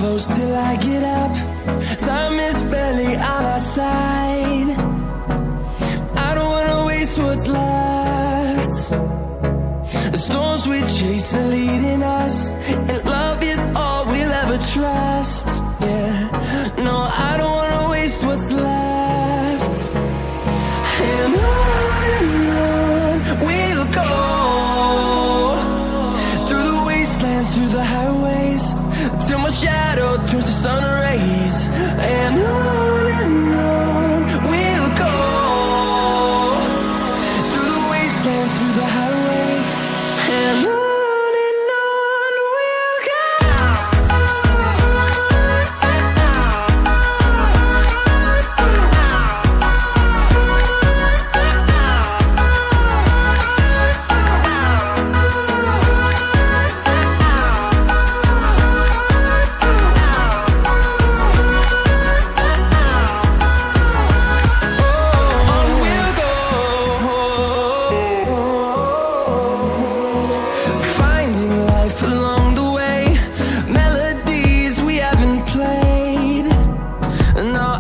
close till I get up. Time is barely on our side. I don't wanna waste what's left. The storms we chase are leading us, and love is all we'll ever trust. Yeah, no, I don't wanna waste what's left. And on we'll go, through the wastelands, through the highways, till my shadow turns to sun rays. And on we'll go, through the wastelands, through the highways, and on we'll go. Along the way, melodies we haven't played. Now